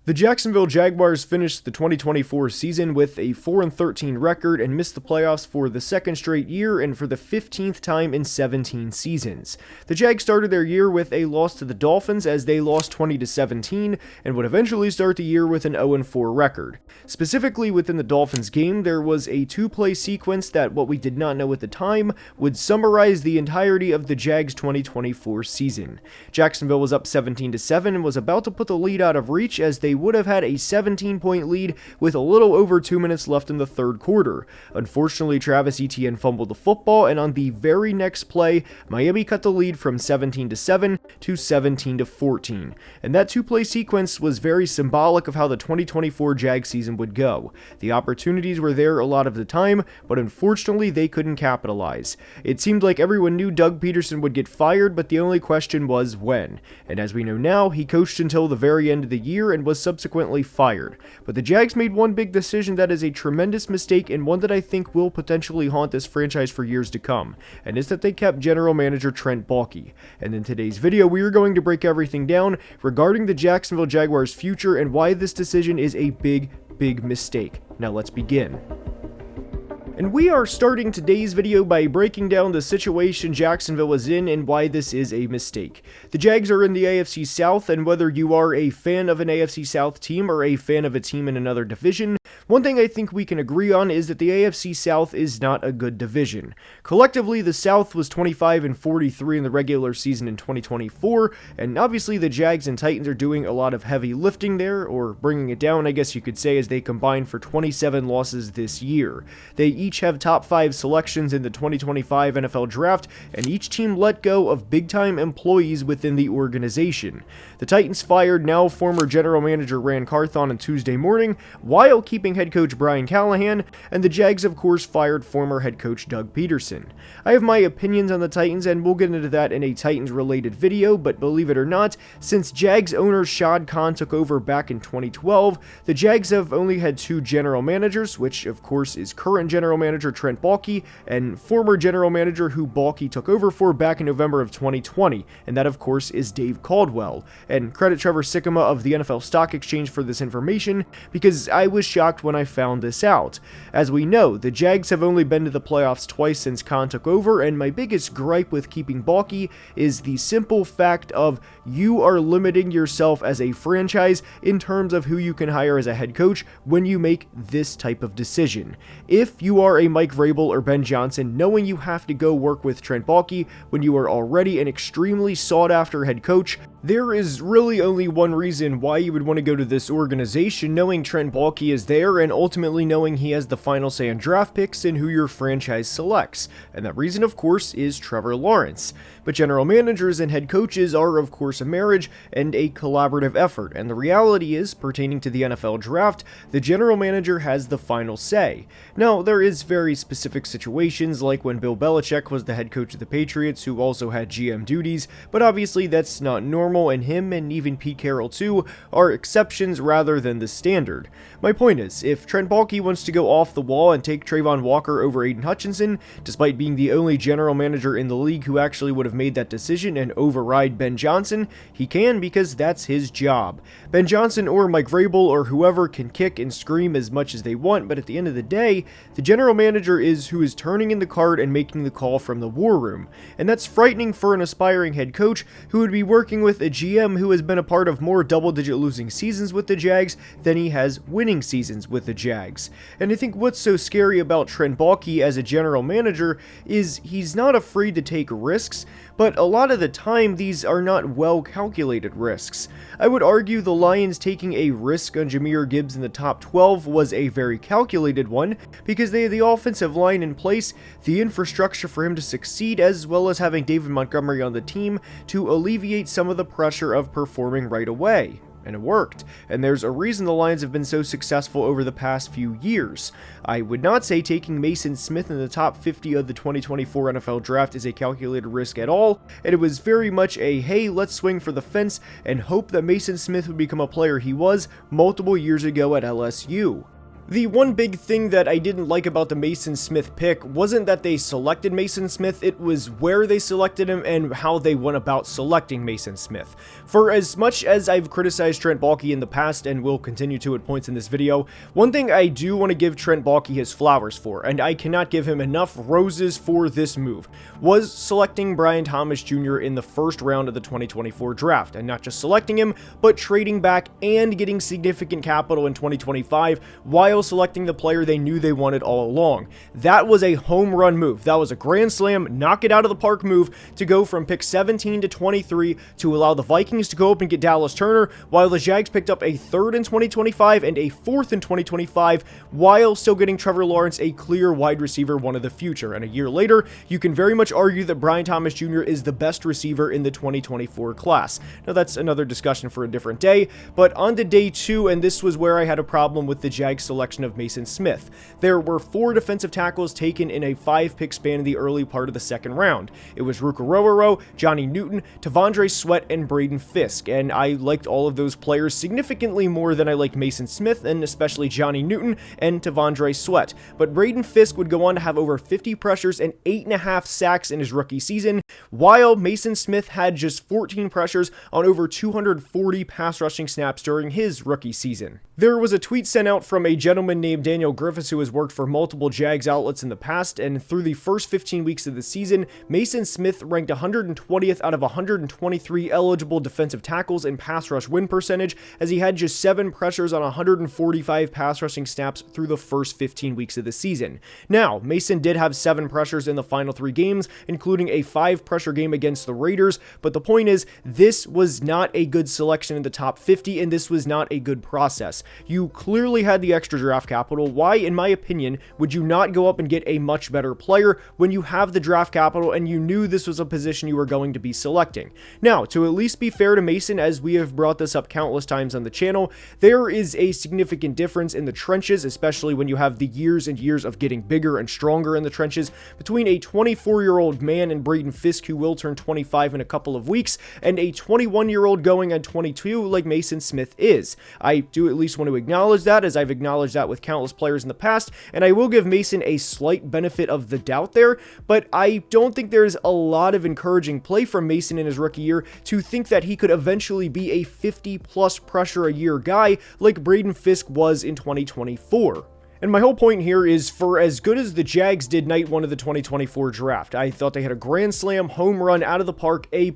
The Jacksonville Jaguars finished the 2024 season with a 4-13 record and missed the playoffs for the second straight year and for the 15th time in 17 seasons. The Jags started their year with a loss to the Dolphins as they lost 20-17 and would eventually start the year with an 0-4 record. Specifically within the Dolphins game, there was a two-play sequence that, what we did not know at the time, would summarize the entirety of the Jags' 2024 season. Jacksonville was up 17-7 and was about to put the lead out of reach as they would have had a 17-point lead with a little over 2 minutes left in the third quarter. Unfortunately, Travis Etienne fumbled the football, and on the very next play, Miami cut the lead from 17-7 to 17-14. And that two-play sequence was very symbolic of how the 2024 Jag season would go. The opportunities were there a lot of the time, but unfortunately they couldn't capitalize. It seemed like everyone knew Doug Peterson would get fired, but the only question was when. And as we know now, he coached until the very end of the year and was subsequently fired. But the Jags made one big decision that is a tremendous mistake and one that I think will potentially haunt this franchise for years to come, and it's that they kept general manager Trent Baalke. And in today's video, we are going to break everything down regarding the Jacksonville Jaguars' future and why this decision is a big mistake. Now let's begin. And we are starting today's video by breaking down the situation Jacksonville was in and why this is a mistake. The Jags are in the AFC South, and whether you are a fan of an AFC South team or a fan of a team in another division, one thing I think we can agree on is that the AFC South is not a good division. Collectively, the South was 25-43 in the regular season in 2024, and obviously the Jags and Titans are doing a lot of heavy lifting there, or bringing it down, I guess you could say, as they combine for 27 losses this year. They each have top 5 selections in the 2025 NFL Draft, and each team let go of big-time employees within the organization. The Titans fired now former general manager Ran Carthon on Tuesday morning, while keeping head coach Brian Callahan, and the Jags of course fired former head coach Doug Peterson. I have my opinions on the Titans, and we'll get into that in a Titans-related video, but believe it or not, since Jags owner Shad Khan took over back in 2012, the Jags have only had 2 general managers, which of course is current general manager Trent Baalke and former general manager who Baalke took over for back in November of 2020, and that of course is Dave Caldwell. And credit Trevor Sikkema of the NFL Stock Exchange for this information, because I was shocked when I found this out. As we know, the Jags have only been to the playoffs twice since Khan took over, and my biggest gripe with keeping Baalke is the simple fact of you are limiting yourself as a franchise in terms of who you can hire as a head coach when you make this type of decision. If you are a Mike Vrabel or Ben Johnson, knowing you have to go work with Trent Baalke when you are already an extremely sought-after head coach, there is really only one reason why you would want to go to this organization, knowing Trent Baalke is there and ultimately knowing he has the final say on draft picks and who your franchise selects. And that reason, of course, is Trevor Lawrence. But general managers and head coaches are, of course, a marriage and a collaborative effort. And the reality is, pertaining to the NFL draft, the general manager has the final say. Now, there is very specific situations, like when Bill Belichick was the head coach of the Patriots, who also had GM duties, but obviously that's not normal, and him and even Pete Carroll too are exceptions rather than the standard. My point is, if Trent Baalke wants to go off the wall and take Trayvon Walker over Aiden Hutchinson, despite being the only general manager in the league who actually would have made that decision and override Ben Johnson, he can, because that's his job. Ben Johnson or Mike Vrabel or whoever can kick and scream as much as they want, but at the end of the day, the general manager is who is turning in the card and making the call from the war room. And that's frightening for an aspiring head coach who would be working with a GM who has been a part of more double-digit losing seasons with the Jags than he has winning seasons with the Jags. And I think what's so scary about Trent Baalke as a general manager is he's not afraid to take risks, but a lot of the time these are not well-calculated risks. I would argue the Lions taking a risk on Jahmyr Gibbs in the top 12 was a very calculated one, because they had the offensive line in place, the infrastructure for him to succeed, as well as having David Montgomery on the team to alleviate some of the pressure of performing right away. And it worked, and there's a reason the Lions have been so successful over the past few years. I would not say taking Mason Smith in the top 50 of the 2024 NFL Draft is a calculated risk at all, and it was very much a, hey, let's swing for the fence and hope that Mason Smith would become a player he was multiple years ago at LSU. The one big thing that I didn't like about the Mason Smith pick wasn't that they selected Mason Smith, it was where they selected him and how they went about selecting Mason Smith. For as much as I've criticized Trent Baalke in the past and will continue to at points in this video, one thing I do want to give Trent Baalke his flowers for, and I cannot give him enough roses for this move, was selecting Brian Thomas Jr. in the first round of the 2024 draft, and not just selecting him, but trading back and getting significant capital in 2025 while selecting the player they knew they wanted all along. That was a home run move. That was a grand slam, knock it out of the park move to go from pick 17 to 23 to allow the Vikings to go up and get Dallas Turner, while the Jags picked up a third in 2025 and a fourth in 2025, while still getting Trevor Lawrence, a clear wide receiver one of the future. And a year later, you can very much argue that Brian Thomas Jr. is the best receiver in the 2024 class. Now that's another discussion for a different day, but on to day 2, and this was where I had a problem with the Jags selection of Mason Smith. There were 4 defensive tackles taken in a 5-pick span in the early part of the second round. It was Ruka, Johnny Newton, Tavondre Sweat, and Braden Fisk, and I liked all of those players significantly more than I liked Mason Smith, and especially Johnny Newton and Tavondre Sweat. But Braden Fisk would go on to have over 50 pressures and 8.5 sacks in his rookie season, while Mason Smith had just 14 pressures on over 240 pass rushing snaps during his rookie season. There was a tweet sent out from a gentleman named Daniel Griffiths who has worked for multiple Jags outlets in the past, and through the first 15 weeks of the season, Mason Smith ranked 120th out of 123 eligible defensive tackles in pass rush win percentage, as he had just 7 pressures on 145 pass rushing snaps through the first 15 weeks of the season. Now, Mason did have 7 pressures in the final 3 games, including a 5-pressure game against the Raiders, but the point is, this was not a good selection in the top 50, and this was not a good process. You clearly had the extra draft capital. Why, in my opinion, would you not go up and get a much better player when you have the draft capital and you knew this was a position you were going to be selecting? Now, to at least be fair to Mason, as we have brought this up countless times on the channel, there is a significant difference in the trenches, especially when you have the years and years of getting bigger and stronger in the trenches, between a 24-year-old man in Braden Fisk, who will turn 25 in a couple of weeks, and a 21-year-old going on 22 like Mason Smith is. I do at least want to acknowledge that, as I've acknowledged that with countless players in the past, and I will give Mason a slight benefit of the doubt there, but I don't think there's a lot of encouraging play from Mason in his rookie year to think that he could eventually be a 50-plus pressure a year guy like Braden Fisk was in 2024. And my whole point here is, for as good as the Jags did night 1 of the 2024 draft, I thought they had a grand slam home run out of the park, A+.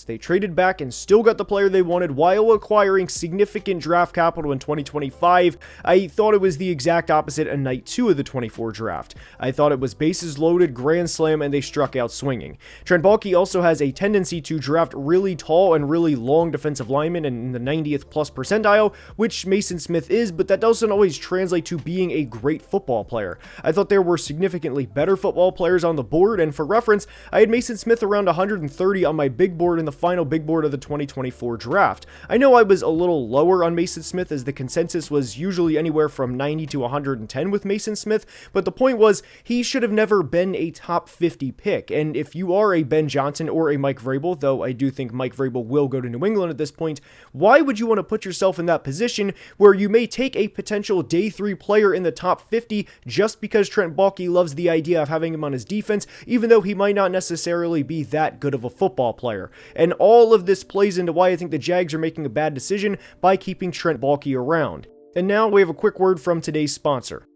They traded back and still got the player they wanted while acquiring significant draft capital in 2025. I thought it was the exact opposite in night 2 of the 24 draft. I thought it was bases loaded, grand slam, and they struck out swinging. Trent Baalke also has a tendency to draft really tall and really long defensive linemen in the 90th plus percentile, which Mason Smith is, but that doesn't always translate to being a great football player. I thought there were significantly better football players on the board, and for reference, I had Mason Smith around 130 on my big board in the final big board of the 2024 draft. I know I was a little lower on Mason Smith, as the consensus was usually anywhere from 90 to 110 with Mason Smith, but the point was, he should have never been a top 50 pick, and if you are a Ben Johnson or a Mike Vrabel, though I do think Mike Vrabel will go to New England at this point, why would you want to put yourself in that position where you may take a potential day 3 player in the top 50 just because Trent Baalke loves the idea of having him on his defense, even though he might not necessarily be that good of a football player? And all of this plays into why I think the Jags are making a bad decision by keeping Trent Baalke around. And now we have a quick word from today's sponsor.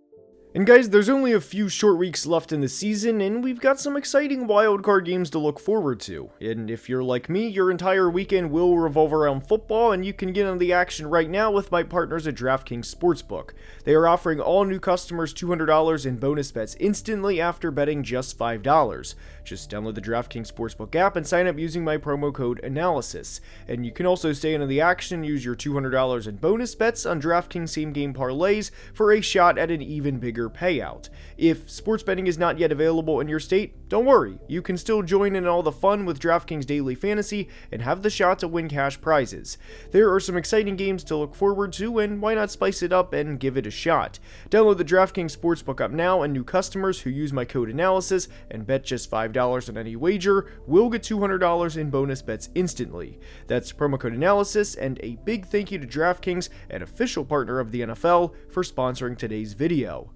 And guys, there's only a few short weeks left in the season, and we've got some exciting wildcard games to look forward to. And if you're like me, your entire weekend will revolve around football, and you can get on the action right now with my partners at DraftKings Sportsbook. They are offering all new customers $200 in bonus bets instantly after betting just $5. Just download the DraftKings Sportsbook app and sign up using my promo code ANALYSIS. And you can also stay in on the action and use your $200 in bonus bets on DraftKings same-game parlays for a shot at an even bigger bigger payout. If sports betting is not yet available in your state, don't worry, you can still join in all the fun with DraftKings Daily Fantasy and have the shot to win cash prizes. There are some exciting games to look forward to, and why not spice it up and give it a shot? Download the DraftKings Sportsbook app now, and new customers who use my code analysis and bet just $5 on any wager will get $200 in bonus bets instantly. That's promo code analysis, and a big thank you to DraftKings, an official partner of the NFL, for sponsoring today's video.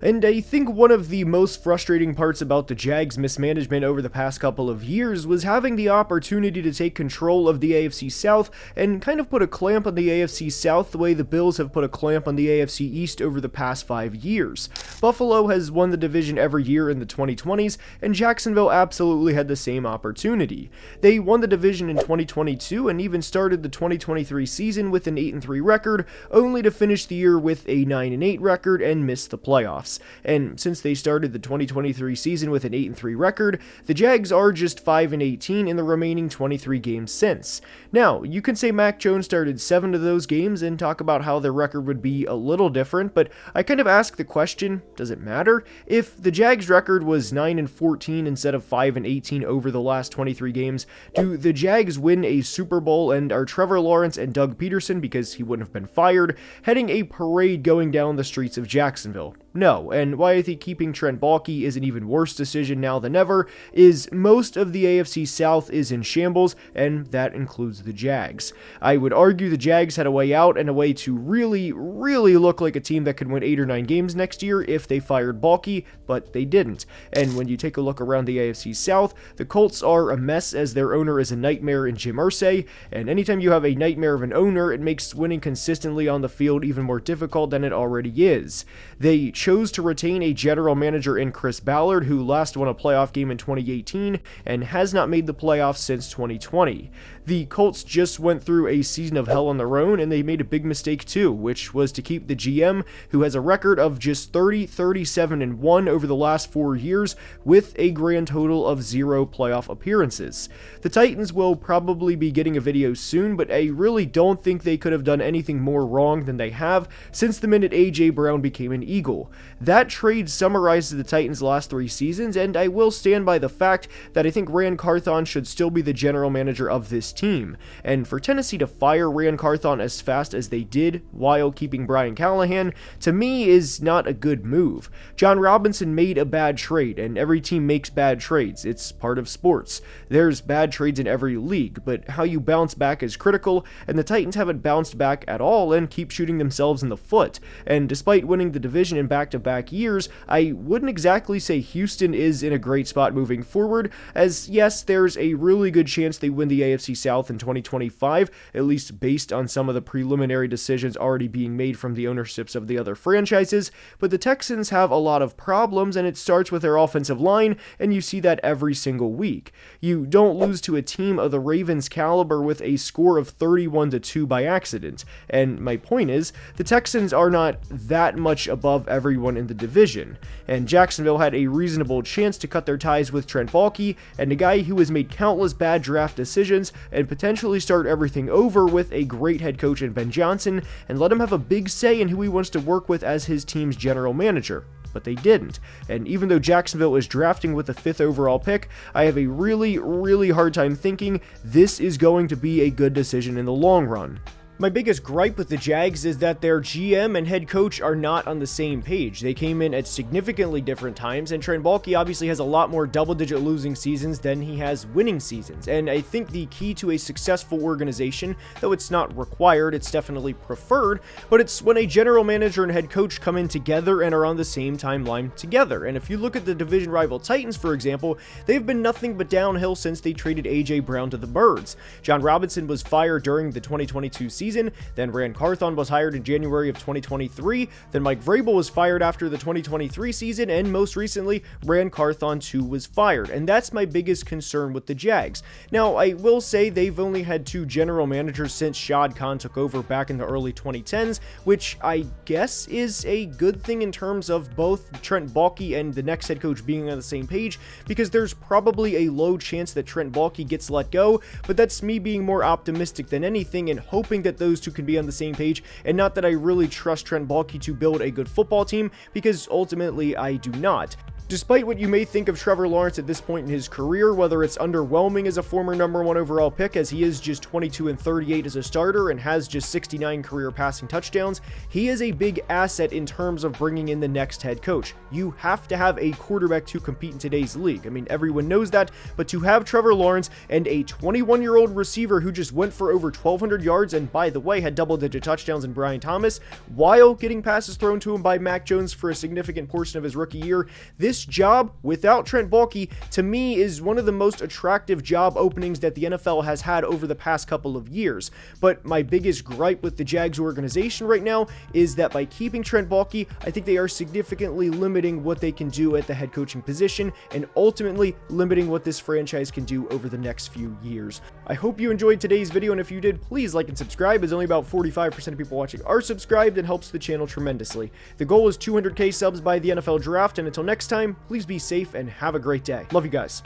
And I think one of the most frustrating parts about the Jags' mismanagement over the past couple of years was having the opportunity to take control of the AFC South and kind of put a clamp on the AFC South the way the Bills have put a clamp on the AFC East over the past 5 years. Buffalo has won the division every year in the 2020s, and Jacksonville absolutely had the same opportunity. They won the division in 2022 and even started the 2023 season with an 8-3 record, only to finish the year with a 9-8 record and miss the playoffs. And since they started the 2023 season with an 8-3 record, the Jags are just 5-18 in the remaining 23 games since. Now, you can say Mac Jones started 7 of those games and talk about how their record would be a little different, but I kind of ask the question, does it matter? If the Jags' record was 9-14 instead of 5-18 over the last 23 games, do the Jags win a Super Bowl, and are Trevor Lawrence and Doug Peterson, because he wouldn't have been fired, heading a parade going down the streets of Jacksonville? No, and why I think keeping Trent Baalke is an even worse decision now than ever is most of the AFC South is in shambles, and that includes the Jags. I would argue the Jags had a way out and a way to really look like a team that could win 8 or 9 games next year if they fired Baalke, but they didn't. And when you take a look around the AFC South, the Colts are a mess as their owner is a nightmare in Jim Irsay, and anytime you have a nightmare of an owner, it makes winning consistently on the field even more difficult than it already is. They chose to retain a general manager in Chris Ballard, who last won a playoff game in 2018 and has not made the playoffs since 2020. The Colts just went through a season of hell on their own, and they made a big mistake too, which was to keep the GM, who has a record of just 30-37-1 over the last 4 years, with a grand total of 0 playoff appearances. The Titans will probably be getting a video soon, but I really don't think they could have done anything more wrong than they have since the minute A.J. Brown became an Eagle. That trade summarizes the Titans' last 3 seasons, and I will stand by the fact that I think Ran Carthon should still be the general manager of this team. And for Tennessee to fire Ran Carthon as fast as they did while keeping Brian Callahan, to me is not a good move. John Robinson made a bad trade, and every team makes bad trades. It's part of sports. There's bad trades in every league, but how you bounce back is critical, and the Titans haven't bounced back at all and keep shooting themselves in the foot. And despite winning the division in back-to-back years, I wouldn't exactly say Houston is in a great spot moving forward, as yes, there's a really good chance they win the AFC South in 2025, at least based on some of the preliminary decisions already being made from the ownerships of the other franchises, but the Texans have a lot of problems, and it starts with their offensive line, and you see that every single week. You don't lose to a team of the Ravens' caliber with a score of 31-2 by accident, and my point is, the Texans are not that much above everyone in the division, and Jacksonville had a reasonable chance to cut their ties with Trent Baalke, and a guy who has made countless bad draft decisions, and potentially start everything over with a great head coach in Ben Johnson, and let him have a big say in who he wants to work with as his team's general manager. But they didn't. And even though Jacksonville is drafting with the 5th overall pick, I have a really hard time thinking this is going to be a good decision in the long run. My biggest gripe with the Jags is that their GM and head coach are not on the same page. They came in at significantly different times, and Trent Baalke obviously has a lot more double-digit losing seasons than he has winning seasons. And I think the key to a successful organization, though it's not required, it's definitely preferred, but it's when a general manager and head coach come in together and are on the same timeline together. And if you look at the division rival Titans, for example, they've been nothing but downhill since they traded A.J. Brown to the Birds. John Robinson was fired during the 2022 season, then Ran Carthon was hired in January of 2023, then Mike Vrabel was fired after the 2023 season, and most recently, Ran Carthon too was fired, and that's my biggest concern with the Jags. Now, I will say they've only had 2 general managers since Shad Khan took over back in the early 2010s, which I guess is a good thing in terms of both Trent Baalke and the next head coach being on the same page, because there's probably a low chance that Trent Baalke gets let go, but that's me being more optimistic than anything and hoping that those two can be on the same page, and not that I really trust Trent Baalke to build a good football team, because ultimately I do not. Despite what you may think of Trevor Lawrence at this point in his career, whether it's underwhelming as a former #1 overall pick, as he is just 22-38 as a starter and has just 69 career passing touchdowns, he is a big asset in terms of bringing in the next head coach. You have to have a quarterback to compete in today's league. I mean, everyone knows that, but to have Trevor Lawrence and a 21-year-old receiver who just went for over 1,200 yards and, by the way, had double-digit touchdowns in Brian Thomas, while getting passes thrown to him by Mac Jones for a significant portion of his rookie year, this job without Trent Baalke, to me, is one of the most attractive job openings that the NFL has had over the past couple of years. But my biggest gripe with the Jags organization right now is that by keeping Trent Baalke, I think they are significantly limiting what they can do at the head coaching position, and ultimately limiting what this franchise can do over the next few years. I hope you enjoyed today's video, and if you did, please like and subscribe, as only about 45% of people watching are subscribed, and helps the channel tremendously. The goal is 200k subs by the NFL draft, and until next time, please be safe and have a great day. Love you guys.